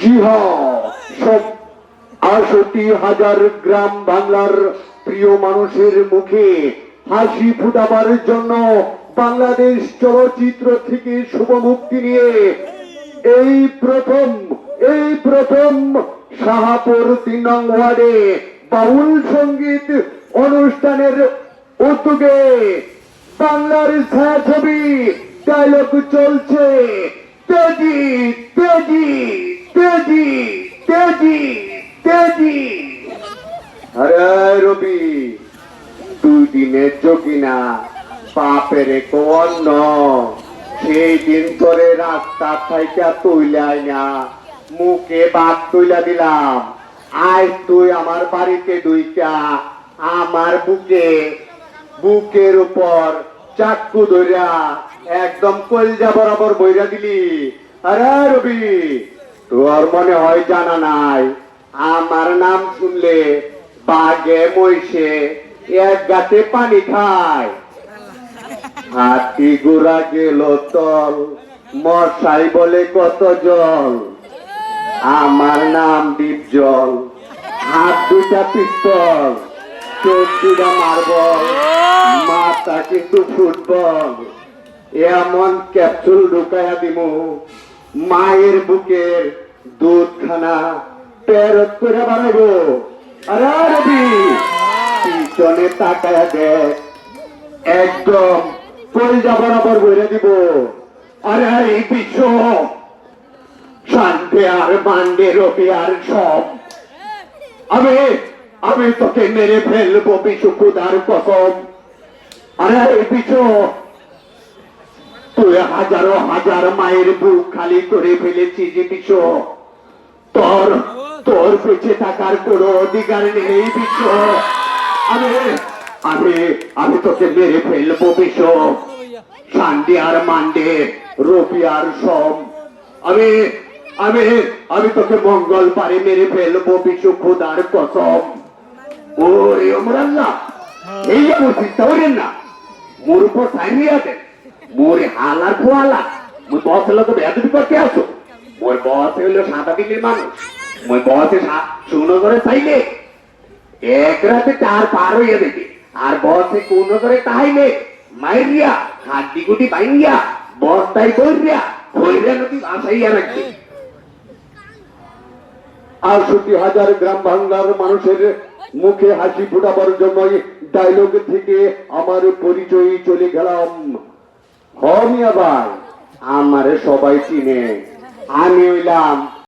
সব ৬৮,০০০ গ্রাম বাংলার প্রিয় মানুষের মুখে হাসি ফুটাবার জন্য বাংলাদেশ চলচ্চিত্র থেকে শুভ মুক্তি নিয়ে এই প্রথম শাহাপুর ৩ নং ওয়ার্ডে বাউল সঙ্গীত অনুষ্ঠানের উদ্যোগে বাংলার ছায়াছবি ডায়লগ চলছে। তেজি তেজি তেজি তেজি তেজি। আরে রবি, 2 দিনের যোগী না বাপের অন্য, সেই দিন ধরে রাস্তা থাইকা তুইলাই না, মুখে ভাত তুইলা দিলাম। আজ তুই আমার বাড়িতে দুইটা আমার বুকের উপর চাকু ধরিয়া একদম কলজা বরাবর বইরা দিলি। আরে রবি, তোর মনে হয় জানা নাই, আমার নাম শুনলে বাঘে মহিষে এক গাতে পানি খায়। হাতি ঘোড়া গেল তল, মশাই বলে কত জল। আমার নাম ডিপজল, হাত 2টা পিস্তল, চোখ 2টা মার্বল, মাথা কিন্তু ফুটবল। এমন ক্যাপসুল ঢুকাইয়া দিমু, মায়ের বুকের দুধখানা পেরত করে বানাবো। আরে রবি, পিছনে তাকায়া দেখ, একদম কলজা বরাবর বইরে দিব। আরে এই বিশ্ব শান্তি আর মান্ডে রবি আর সব, আমি তোকে মেরে ফেলবো বিশু খুদার কসম। আরে এই বিশ্ব, তুই হাজারো হাজার মায়ের বুক খালি করে ফেলেছিস বিশ্ব। তোর বেঁচে থাকার কোনো অধিকার নেই বিশ্ব। আমি তোকে মেরে ফেলবো বিশ্ব, শান্তি আর মান্ডে রবি আর সব। আমি তোকে মঙ্গলবারে মেরে ফেলবো বিশু খুদার কসম। ওরে ওমর আল্লাহ, এই আমার চিন্তা করেন না, মোর উপর সাইনিয়া দেন, মোর হালার ফোয়ালা। মুই বস হলো তো বেয়াদবি করতে আসো। মোর বস হইলো সাদা দিল্লির মানুষ, মুই বসে শূন্য করে চাইলে 1 রাতে 4 পার হইয়া দেবে। আর বসে কোন করে তাইলে মাইরিয়া হাড্ডি গুটি বাইঙ্গিয়া বস্তায় কইরিয়া কইরা নদী ভাসাইয়া রাখবে। ৬৮,০০০ গ্রাম বাংলার মানুষের মুখে হাসি ফুটাবার জন্য ডায়লগ থেকে আমার পরিচয় চলে গেলাম। হমিয়া ভাই, আমারে সবাই চিনে, আমি হইলাম